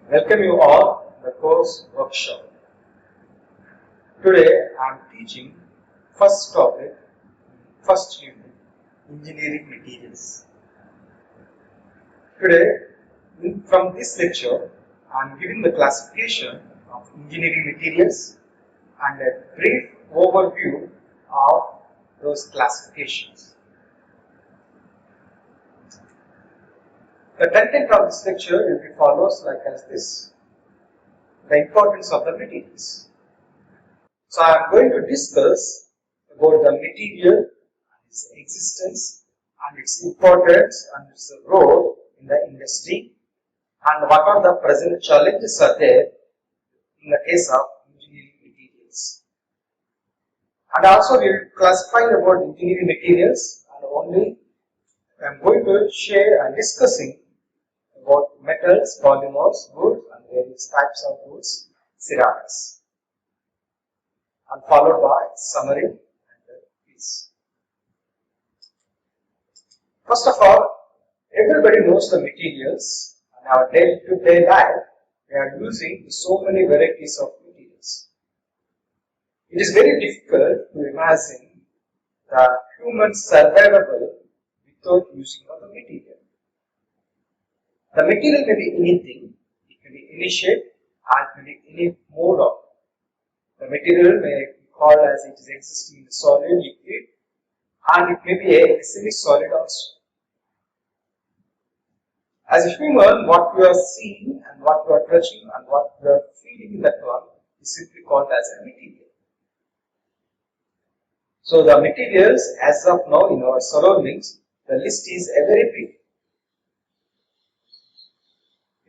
Welcome you all to the course workshop. Today I am teaching first topic, first unit, engineering materials. Today, from this lecture, I am giving the classification of engineering materials and a brief overview of those classifications. The content of this lecture will be follows like as this: the importance of the materials. So I am going to discuss about the material, its existence and its importance and its role in the industry, and what are the present challenges are there in the case of engineering materials. And also we will classify about engineering materials, and only I am going to share and discussing about metals, polymers, goods and various types of goods, ceramics, and followed by summary and quiz. First of all, everybody knows the materials. In our day-to-day life, we are using so many varieties of materials. It is very difficult to imagine the human survivable without using of the material. The material may be anything, it can be any shape and can be any mode of. The material may be called as it is existing in the solid, liquid, and it may be a semi-solid also. As a human, what we are seeing and what we are touching and what we are feeling in that one is simply called as a material. So the materials as of now in our surroundings, the list is a very big.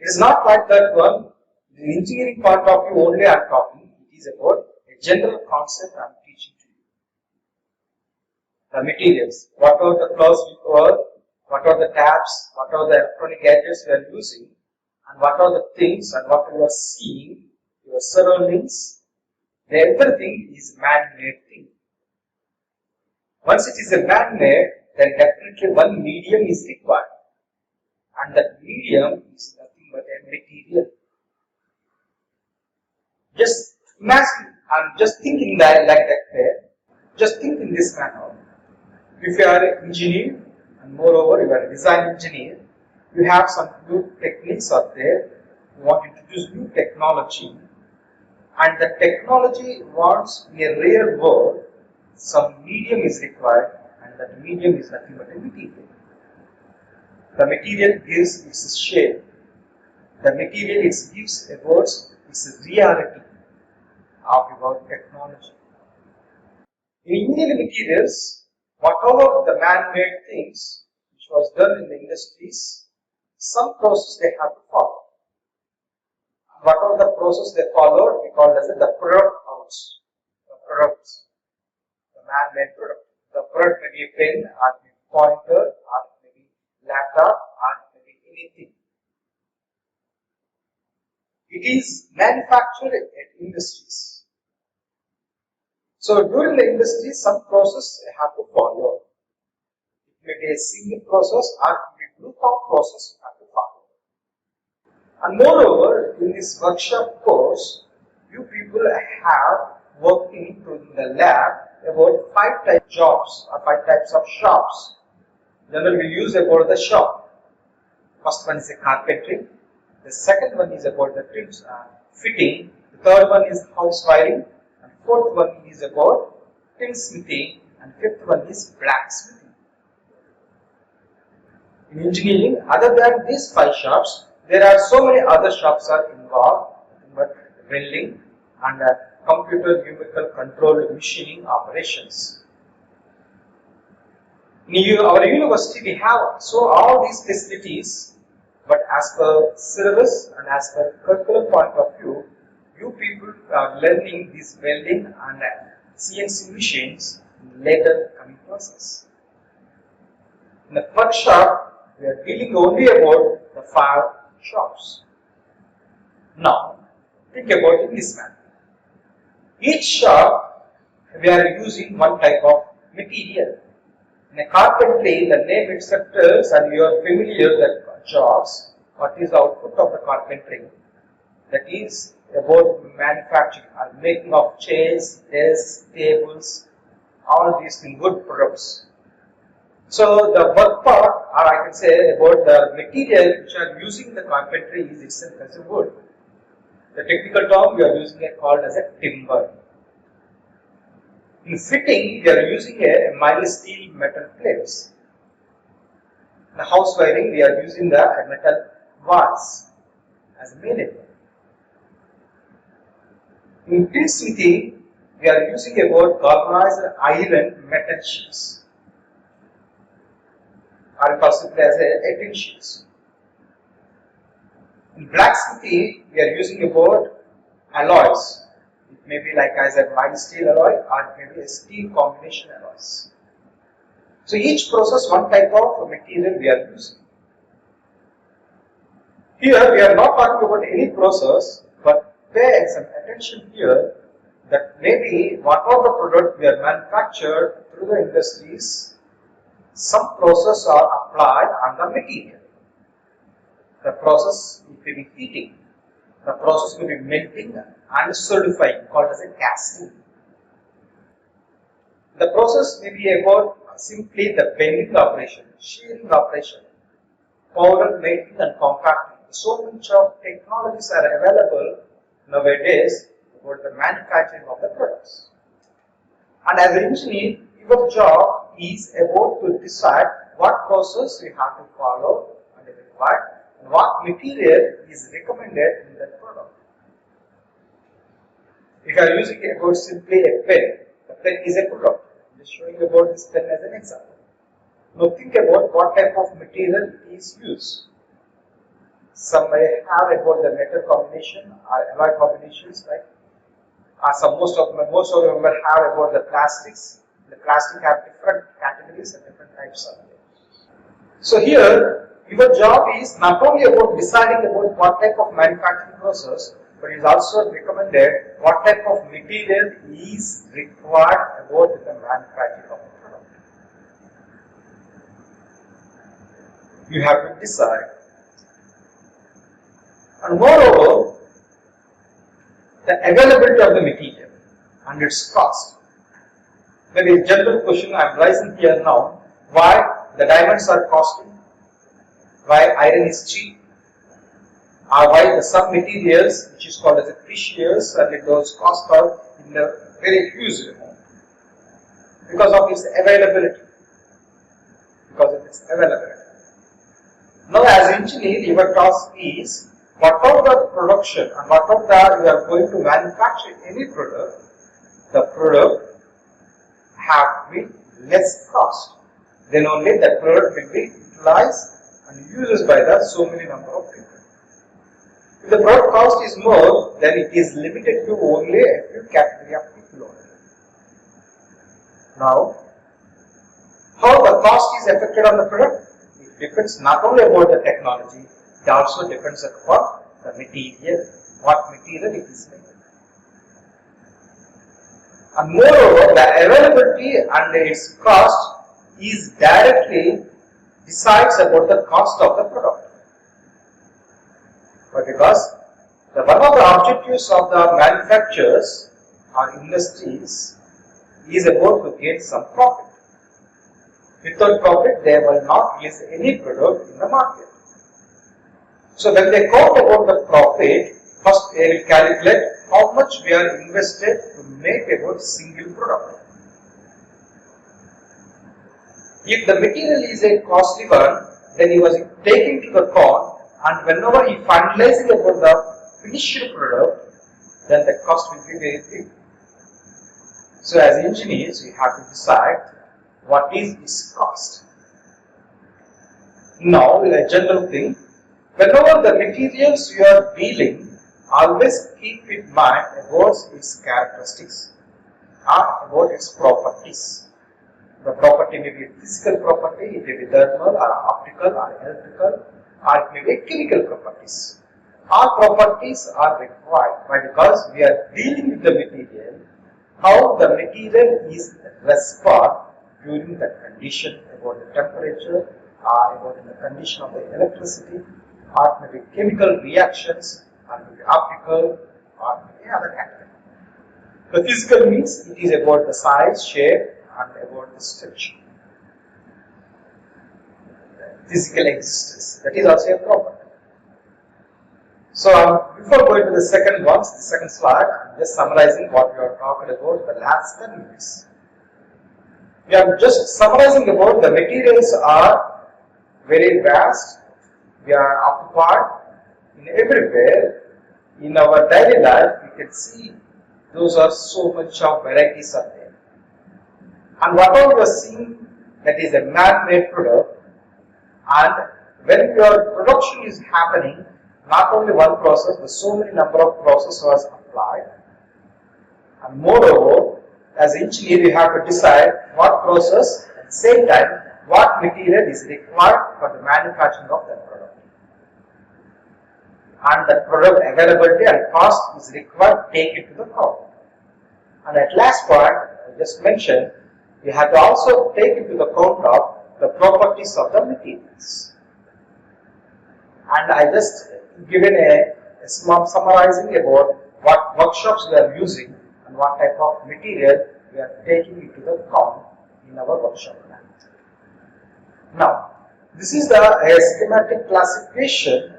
It is not like that one. The engineering part of view only I am talking. It is about a general concept I am teaching to you. The materials. What are the clothes we wear? What are the taps? What are the electronic gadgets we are using? And what are the things and what you are seeing, your surroundings? Everything is man-made thing. Once it is a man-made, then definitely one medium is required. And that medium is nothing but a material. Just imagine, I'm just thinking that like that way. Just think in this manner. If you are an engineer, and moreover you are a design engineer, you have some new techniques out there. You want to introduce new technology, and the technology wants in a real world some medium is required, and that medium is nothing but a material. The material gives its shape. The material gives a words its reality of your technology. In engineering materials, whatever the man-made things which was done in the industries, some process they have to follow. Whatever the process they followed, we call as the product outs. The products, the man-made product. The product may be a pen, or maybe pointer, or maybe laptop, or maybe anything. It is manufactured at industries. So during the industry, some process you have to follow. It may be a single process or it may be a group of process you have to follow. And moreover, in this workshop course, you people have working in the lab about 5 types of jobs or 5 types of shops. Generally, we use about the shop. First one is a carpentry. The second one is about the fitting. The third one is house wiring. Fourth one is about tinsmithing, and fifth one is blacksmithing. In engineering, other than these 5 shops, there are so many other shops are involved, but welding and computer numerical controlled machining operations. In our university, we have all these facilities, but as per syllabus and as per curriculum point of view, you people are learning this welding and CNC machines in later coming process. In the first shop, we are dealing only about the 5 shops. Now, think about it this manner. Each shop, we are using one type of material. In a carpentry, the name itself tells, and you are familiar that jobs, what is the output of the carpentry. that is about manufacturing or making of chairs, desks, tables, all these things, wood products. So the work part, or I can say about the material which are using the carpentry is itself as a wood. The technical term we are using it called as a timber. In fitting, we are using a mild steel metal plates. In house wiring, we are using the metal bars as a main element. In steel smithing, we are using about galvanized iron metal sheets, or possibly as a 18 sheets. In blacksmithing, we are using about alloys. It may be like as a mild steel alloy or it may be a steel combination alloys. So each process one type of material we are using. Here we are not talking about any process, but pay some attention here that maybe whatever the product we are manufactured through the industries, some process are applied on the material. The process may be heating, the process may be melting and solidifying, called as a casting. The process may be about simply the bending operation, shearing operation, powder making and compacting. So much of technologies are available nowadays about the manufacturing of the products. And as an engineer, your job is about to decide what process you have to follow and required and what material is recommended in that product. If you are using about simply a pen, the pen is a product. I am just showing about this pen as an example. Now think about what type of material is used. Some may have about the metal combination or alloy combinations, right? Most of them will have about the plastics. The plastic have different categories and different types of it. So here, your job is not only about deciding about what type of manufacturing process, but it is also recommended what type of material is required about the manufacturing of the product. You have to decide. And moreover, the availability of the material and its cost. Maybe a general question I am raising here now, why the diamonds are costly, why iron is cheap, or why the some materials which is called as a precious and those costs are in the very huge amount. Because of its availability. Now as engineer, your task is whatever the production and whatever you are going to manufacture any product, the product have been less cost. Then only the product will be utilized and used by the so many number of people. If the product cost is more, then it is limited to only a few category of people only. Now, how the cost is affected on the product? It depends not only about the technology, it also depends upon the material, what material it is made. And moreover, the availability and its cost is directly decides about the cost of the product. But because one of the objectives of the manufacturers or industries is about to get some profit. Without profit, they will not release any product in the market. So when they count about the profit, first they will calculate how much we are invested to make about single product. If the material is a costly one, then he was taking to the count, and whenever he finalizing about the finished product, then the cost will be very big. So as engineers, we have to decide what is its cost. Now, a general thing, whenever the materials you are dealing, always keep in mind about its characteristics or about its properties. The property may be a physical property, it may be thermal or optical or electrical, or it may be chemical properties. All properties are required. Why? Because we are dealing with the material, how the material is respond during the condition, about the temperature, or about the condition of the electricity, or maybe chemical reactions, or maybe optical, or any other category. The physical means it is about the size, shape, and about the structure. Physical existence, that is also a property. So before going to the second slide, I am just summarizing what we are talking about the last 10 minutes. We are just summarizing about the materials are very vast. We are occupied in everywhere. In our daily life, we can see those are so much of varieties are there. And whatever you are seeing, that is a man-made product. And when your production is happening, not only one process, but so many number of processes are applied. And moreover, as engineer, you have to decide what process, at the same time, what material is required for the manufacturing of that product. And the product availability and cost is required to take it to the account. And at last part, I just mentioned, you have to also take into the account of the properties of the materials. And I just given a small summarizing about what workshops we are using and what type of material we are taking into the account in our workshop plan. Now, this is the schematic classification.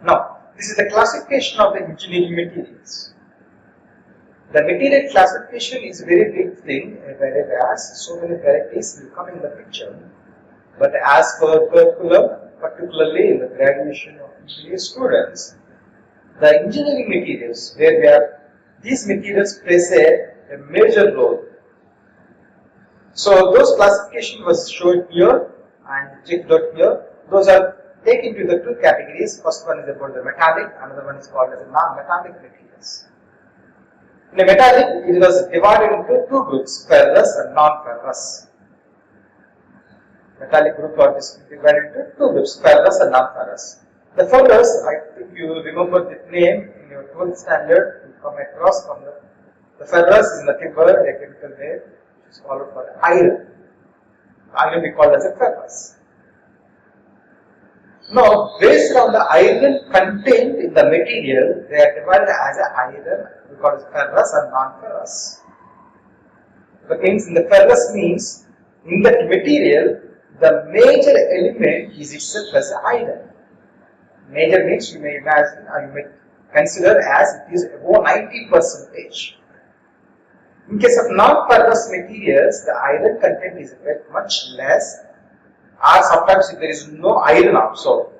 Now, this is the classification of the engineering materials. The material classification is a very big thing, very vast, so many varieties will come in the picture. But as per curriculum, particularly in the graduation of engineering students, the engineering materials, these materials plays a major role. So those classification was shown here and checked out here. Those are taken to the two categories. First one is about the metallic, another one is called as the non-metallic materials. In the metallic, it was divided into two groups, ferrous and non-ferrous. Metallic group are divided into two groups, ferrous and non-ferrous. The ferrous, I think you remember the name in your 12th standard, you come across from the ferrous is nothing but a chemical name which is followed for iron. Iron we call as a ferrous. Now, based on the iron content in the material, they are divided as a iron, we call it ferrous and non-ferrous. That means in the ferrous means in that material, the major element is itself as iron. Major means you may imagine or you may consider as it is above 90%. In case of non-ferrous materials, the iron content is much less, or sometimes there is no iron absorbed.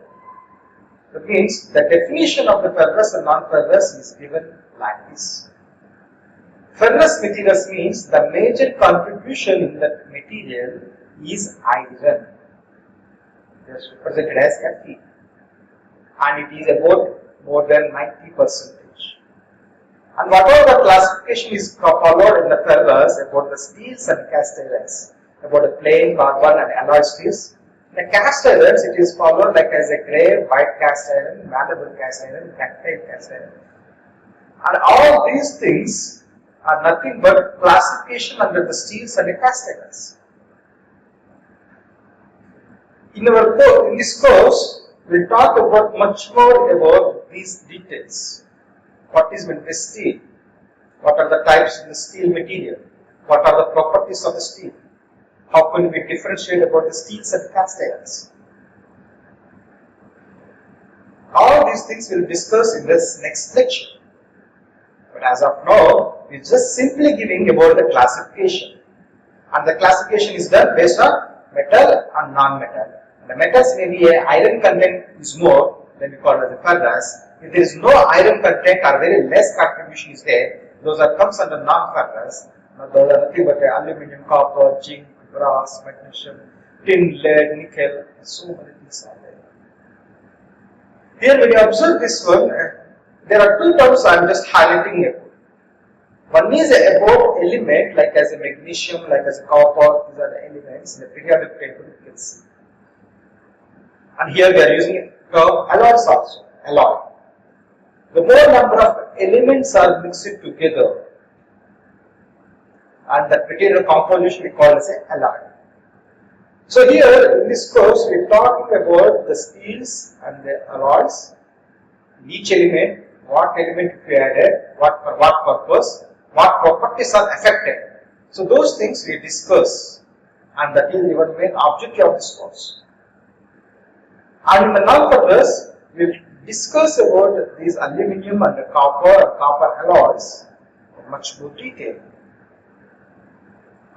That means the definition of the ferrous and non-ferrous is given like this. Ferrous materials means the major contribution in that material is iron. It is represented as Fe, and it is about more than 90%. And whatever the classification is followed in the ferrous about the steels and cast irons, about the plain carbon and alloy steels. In the cast irons, it is followed like as a grey, white cast iron, malleable cast iron, ductile cast iron. And all these things are nothing but classification under the steels and the cast irons. In this course, we will talk about much more about these details. What is meant by steel? What are the types of the steel material? What are the properties of the steel? How can we differentiate about the steels and cast irons? All these things we will discuss in this next lecture. But as of now, we are just simply giving about the classification. And the classification is done based on metal and non-metal. The metals may be a iron content is more, then we call it as a ferrous. If there is no iron content or very less contribution is there, those are comes under non-ferrous. Those are nothing but aluminium, copper, zinc, brass, magnesium, tin, lead, nickel, so many things are there. Here when you observe this one, there are two terms I am just highlighting here. One is about element like as a magnesium, like as a copper, these are the elements in the periodic table you can see. And here we are using a term alloys also, alloy. The more number of elements are mixed together and the material composition we call as an alloy. So here in this course we are talking about the steels and the alloys each element, what element we added, for what purpose, what properties are affected. So those things we discuss, and that is your main objective of this course. And in the non-ferrous, we discuss about these aluminium and copper alloys in much more detail.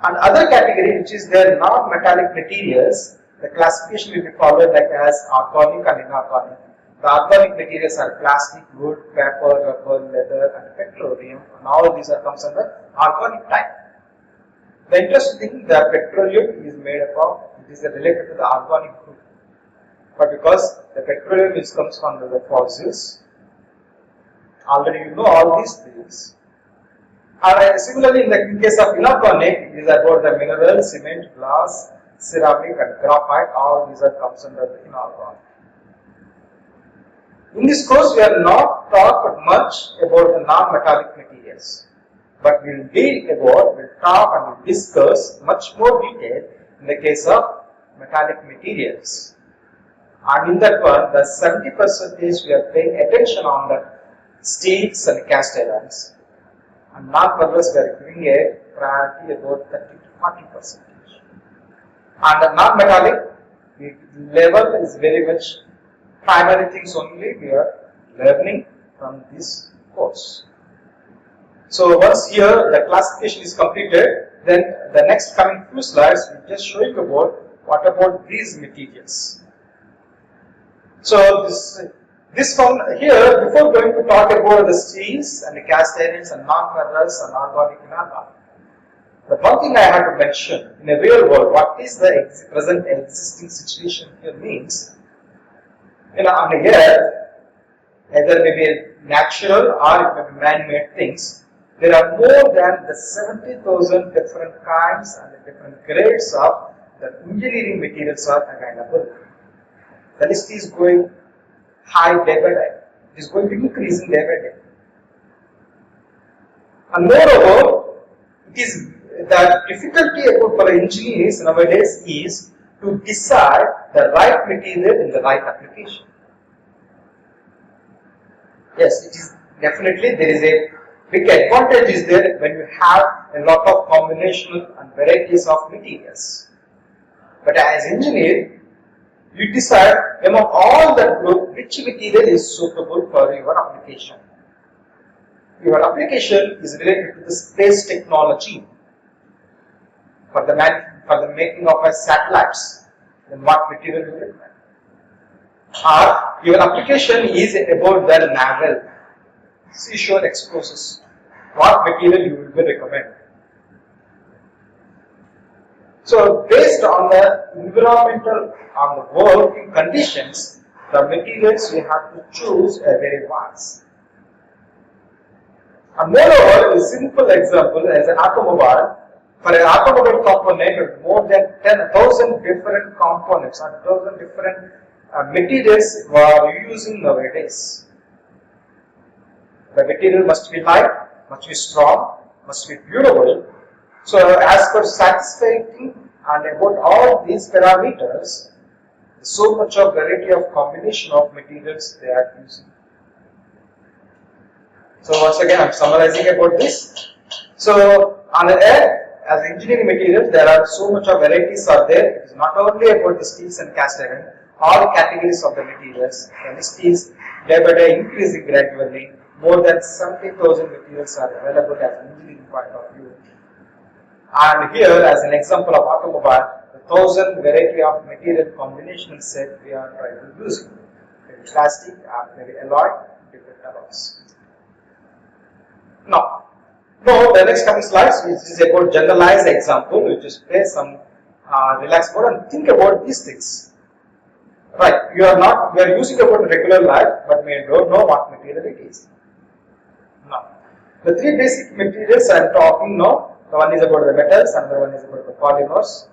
And other category, which is their non-metallic materials, the classification will be followed like as organic and inorganic. The organic materials are plastic, wood, paper, rubber, leather, and petroleum, and all these are comes under organic type. The interesting thing, the petroleum is made up of, it is related to the organic group. But because the petroleum comes from the fossils, already you know all these things. And similarly, in the case of inorganic, it is about the mineral, cement, glass, ceramic, and graphite. All these are comes under the inorganic. In this course, we are not talked much about the non-metallic materials, but we will talk and we'll discuss much more detail in the case of metallic materials. And in that one, the 70% we are paying attention on the steels and cast irons, and non-ferrous we are giving a priority about 30 to 40%. And the non-metallic level is very much primary things only we are learning from this course. So once here the classification is completed, then the next coming few slides will just show you about what about these materials. So this one here, before going to talk about the steels and the cast irons and non-ferrous and organic and inorganic, the one thing I have to mention in a real world, what is the present existing situation here means, on the earth, either maybe natural or it may be man-made things, there are more than the 70,000 different kinds and different grades of the engineering materials are available. The list is going high day by day. It is going to increase day by day. And moreover, it is the difficulty about for engineers nowadays is to decide the right material in the right application. Yes, it is definitely there is a big advantage is there when you have a lot of combinational and varieties of materials. But as engineer, you decide among all that group which material is suitable for your application. Your application is related to the space technology for the making of satellites. Then what material you require? Or your application is about the naval seashore explosives. What material you will recommend? So based on the environmental, on the working conditions, the materials we have to choose are very vast. And moreover, a simple example as an automobile. For an automobile component, more than 10,000 different components and 1,000 different materials we are using nowadays. The material must be light, must be strong, must be durable. So as per satisfying and about all these parameters, so much of variety of combination of materials they are using. So once again I am summarizing about this. So on the earth, as engineering materials, there are so much of varieties are there. It is not only about the steels and cast iron, all categories of the materials. The list is day by day increasing gradually. More than 70,000 materials are available as an engineering point of view. And here, as an example of automobile, the 1,000 variety of material combination set we are trying to use. Maybe plastic or maybe alloy, different alloys. Now, the next coming slides, which is about generalized example, which is play some relaxed mode and think about these things. Right, we are using about regular life, but we don't know what material it is. Now, the three basic materials I am talking now, the one is about the metals, another one is about the polymers,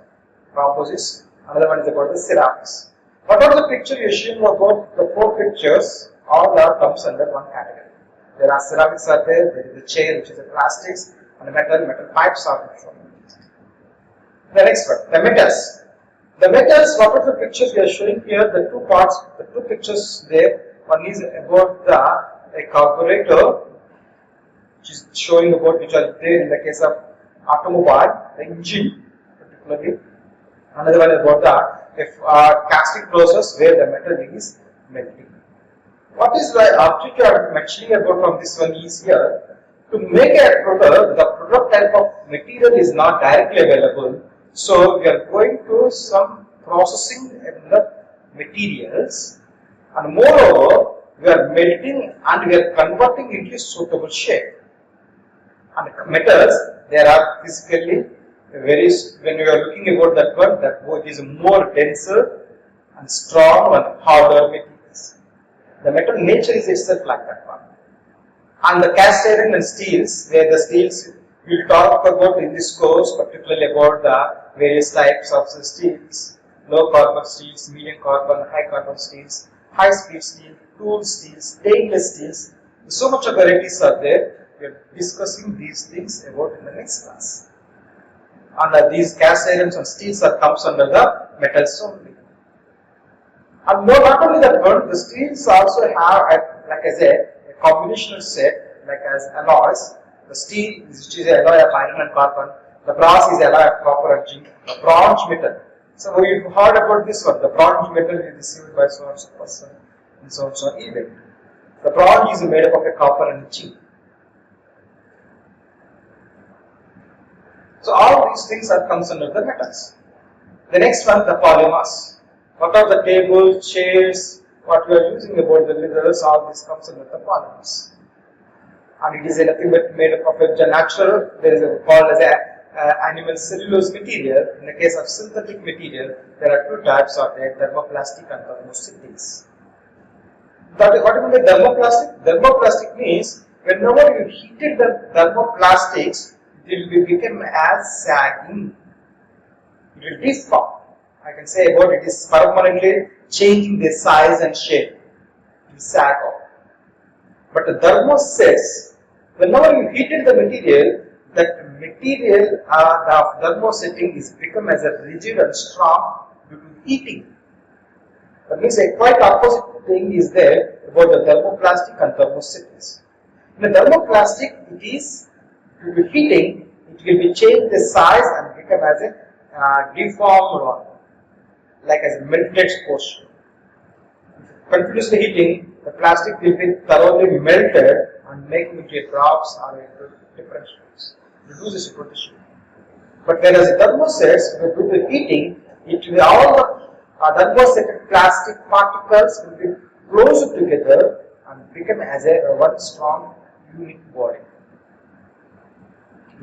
composites, another one is about the ceramics. Whatever the picture you assume about the four pictures, all are comes under one category. There are ceramics are there is a chair which is a plastics, and the metal pipes are there. The next one, the metals. The metals, what are the pictures we are showing here, the two parts, the two pictures there One is about the carburetor, which is showing about which are there in the case of automobile, the engine particularly. Another one is about the casting process where the metal is melting. What is the objective I am mentioning about from this one is here, to make a product, the product type of material is not directly available. So we are going to some processing in the materials, and moreover we are melting and we are converting into suitable shape. And metals, there are physically very, when you are looking about that one, it is more denser and strong and harder materials. The metal nature is itself like that one. And the cast iron and steels, where the steels, we will talk about in this course, particularly about the various types of steels, low carbon steels, medium carbon, high carbon steels, high speed steel, tool steels, stainless steels. So much of varieties are there. We are discussing these things about in the next class. And these cast irons and steels are comes under the metals only. And not only that one, the steels also have, like I said, a combinational set, like as alloys. The steel, which is an alloy of iron and carbon. The brass is alloy of copper and zinc. The bronze metal. So you've heard about this one. The bronze metal is received by so and so person in so and so event. The bronze is made up of a copper and zinc. So all these things are comes under the metals. The next one, the polymers. What are the tables, chairs, what we are using about the leathers, all this comes under the polymers. And it is nothing but made up of a natural, there is a called as a animal cellulose material. In the case of synthetic material, there are two types of it, thermoplastic and thermosynthesis. But what do you mean by thermoplastic? Thermoplastic means whenever you heated the thermoplastics, it will become as sagging. It will deform. I can say about it is permanently changing the size and shape. It will sag off. But the thermosets, whenever you heated the material, that material the thermosetting is become as a rigid and strong due to heating. That means a quite opposite thing is there about the thermoplastic and thermosets. In the thermoplastic, it is due to heating, it will be changed the size and become as a deformed one, like as a melted portion. Continuously heating, the plastic will be thoroughly melted and making into drops or into different shapes. Reduces it to shape. But whereas the thermosets, due to heating, it will all the thermoset plastic particles will be closed together and become as a one strong unique body.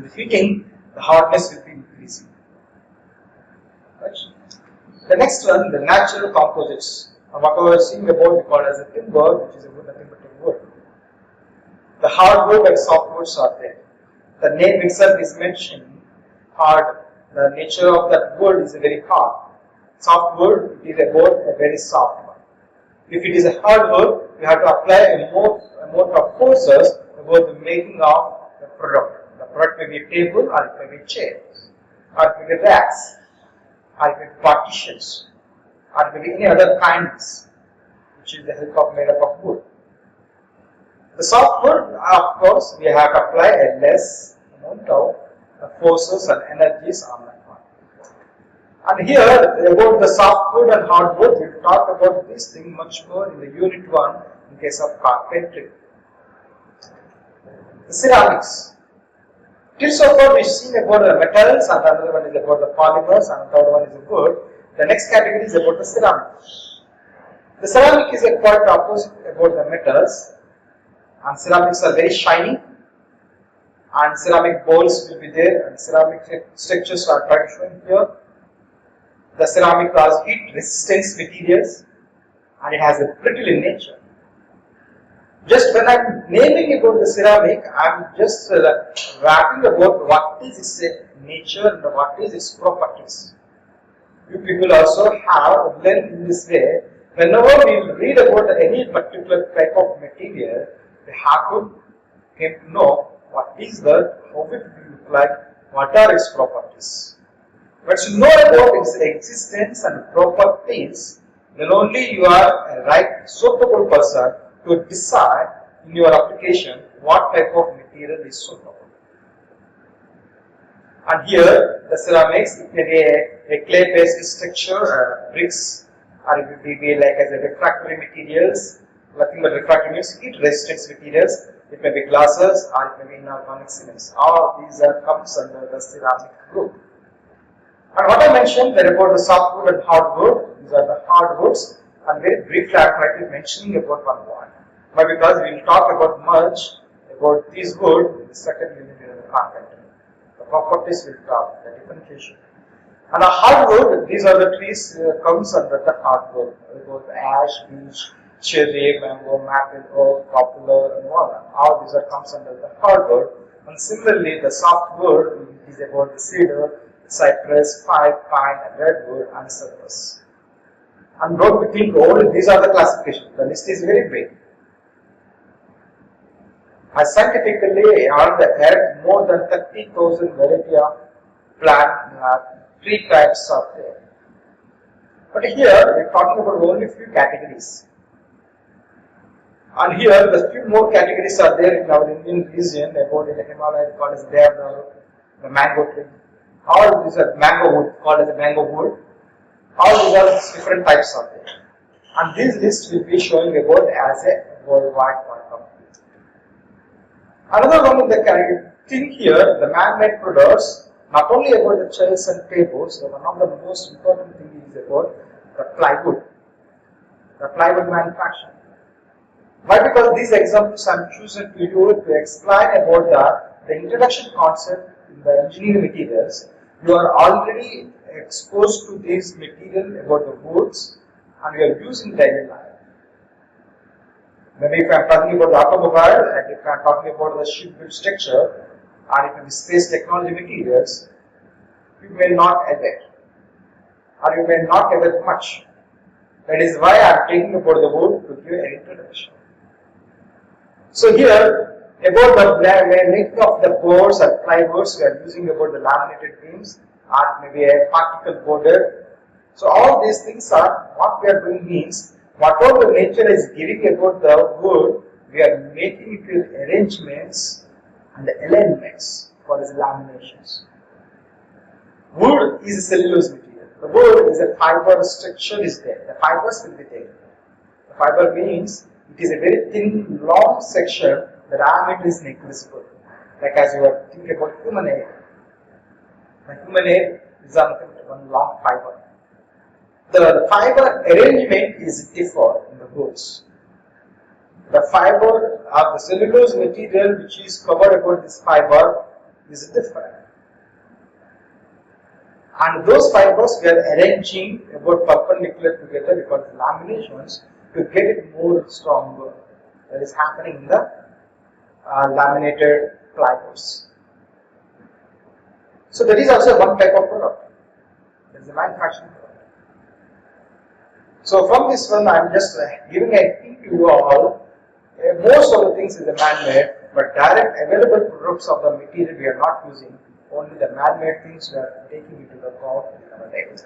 With heating, the hardness will be increasing. Right? The next one, the natural composites. What we are seeing about, we call as a timber, which is nothing but a wood. The hardwood and softwoods are there. The name itself is mentioned hard. The nature of that wood is very hard. Softwood is about a very soft one. If it is a hardwood, you have to apply a more of forces about the making of the product. The product may be a table, or it may be chairs, or it may be racks, or it may be partitions, or it may be any other kinds, which is the help of made up of wood. The softwood, of course, we have to apply a less amount of forces and energies on that one. And here, about the softwood and hardwood, we will talk about this thing much more in the unit 1 in case of carpentry. The ceramics. Till so far, we have seen about the metals, and another one is about the polymers, and the third one is the wood. The next category is about the ceramic. The ceramic is a quite opposite about the metals, and ceramics are very shiny, and ceramic bowls will be there, and ceramic structures are quite shown here. The ceramic has heat resistance materials, and it has a brittle in nature. Just when I am naming about the ceramic, I am just wrapping about what is its nature and what is its properties. You people also have learned in this way. Whenever we read about any particular type of material, we have to came to know what is that, how it will look like, what are its properties. But to know about its existence and properties, then only you are a right suitable person to decide in your application what type of material is suitable. And here the ceramics, it may be a clay based structure, bricks, or it will be like as a refractory materials, nothing but refractory means heat resistant materials. It may be glasses or it may be inorganic cements. All these are comes under the ceramic group. And what I mentioned that about the softwood and hardwood, these are the hardwoods, and very briefly I am trying to mentioning about one point. Why? Because we will talk about much about this wood in the second unit in the content. The properties will talk, the differentiation. And a hardwood, these are the trees comes under the hardwood. About ash, beech, cherry, mango, maple, oak, poplar, and walnut. All these are comes under the hardwood. And similarly, the softwood is about the cedar, cypress, pine, and redwood, and cypress. And don't think only these are the classifications. The list is very big. As scientifically on the earth, more than 30,000 variety of plant tree types are there. But here we are talking about only few categories. And here the few more categories are there in our Indian region, about in the Himalaya called as Deodar, the mango tree. All these are mango wood, called as the mango wood. All these are different types of it. And this list will be showing about as a worldwide point of view. Another one of the thing here, the man-made products, not only about the chairs and tables, but one of the most important thing is about the plywood manufacturing. Why? Because these examples I am choosing to you to explain about the introduction concept in the engineering materials. You are already exposed to this material about the woods and you are using daily life. Maybe if I am talking about the automobile and if I am talking about the shipbuild structure or it may be space technology materials, you may not adapt or you may not adapt much. That is why I am taking about the wood to give an introduction. So here about the making of the boards or plywoods, we are using about the laminated beams or maybe a particle border. So all these things are what we are doing means whatever the nature is giving about the wood, we are making it with arrangements and alignments for its laminations. Wood is a cellulose material. The wood is a fiber structure is there. The fibers will be there. The fiber means it is a very thin, long section. The diameter is negligible. Like as you are thinking about human hair. The human hair is one long fiber. The fiber arrangement is different in the woods. The fiber of the cellulose material which is covered about this fiber is different. And those fibers we are arranging about perpendicular together because laminations to get it more stronger. That is happening in the laminated plywoods. So that is also one type of product. That is the manufacturing product. So from this one I am just giving a hint to you all. Most of the things is man-made, but direct available products of the material we are not using. Only the man-made things we are taking into the account in our daily.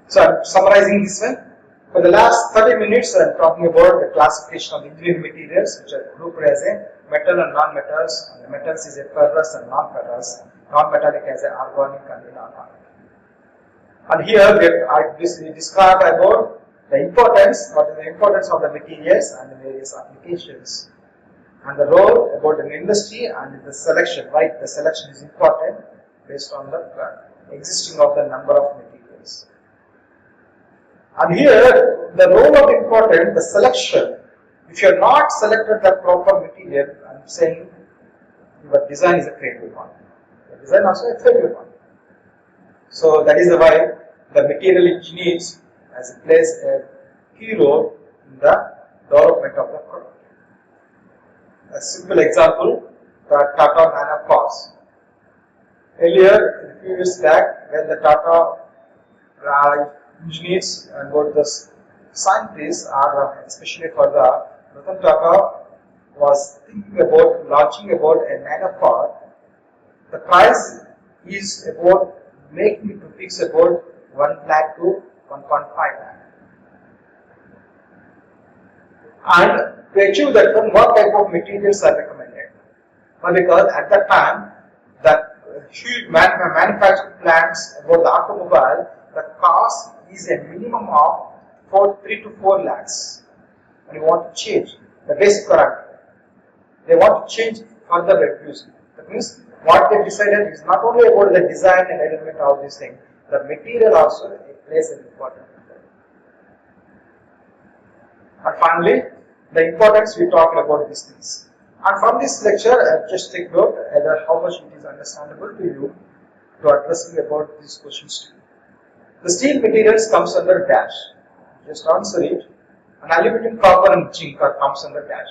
So I am summarizing this one. For the last 30 minutes I am talking about the classification of engineering materials which are grouped as a metal and non-metals. And the metals is a ferrous and non-ferrous. Non-metallic as a organic and inorganic. And here I describe about the importance, what is the importance of the materials and the various applications. And the role about an industry and the selection, why the selection is important based on the existing of the number of materials. And here the role of important, the selection. If you are not selected the proper material, I am saying your design is a failure one. Your design also a failure one. So that is why the material engineers plays a key role in the development of the product. A simple example, the Tata Nano cars. Earlier, a few years back, when the Tata engineers and both the scientists are especially for the Ratan Tata was thinking about launching about a nano car. The price is about making it to fix about 1 lakh to 1.5 lakh. And to achieve that one, what type of materials are recommended? Well, because at that time, the huge manufacturing plants about the automobile, the cost is a minimum of 3 to 4 lakhs. And you want to change the basic parameter. They want to change further reduce. That means what they decided is not only about the design and element of this thing, the material also plays an important role. And finally, the importance we talked about these things. And from this lecture, just take note either how much it is understandable to you to addressing about these questions to you. The steel materials comes under dash. Just answer it. And aluminum, copper, and zinc comes under dash.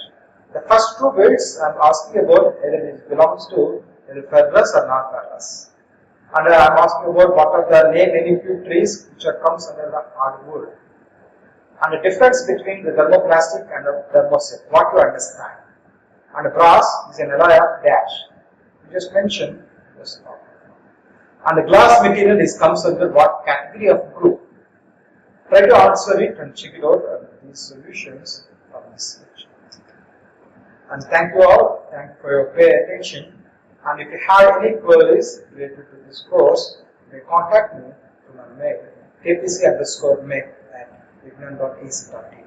The first two bits I am asking about either it belongs to either ferrous or non-ferrous. And I am asking about what are the name any few trees which comes under the hardwood. And the difference between the thermoplastic and the thermoset, what you understand. And brass is an alloy of dash. You just mentioned this. And the glass material comes under what category of group? Try to answer it and check it out these solutions from this lecture. And thank you all. Thank you for your pay attention. And if you have any queries related to this course, you may contact me through my mail kpc_mail@vignan.ac.in.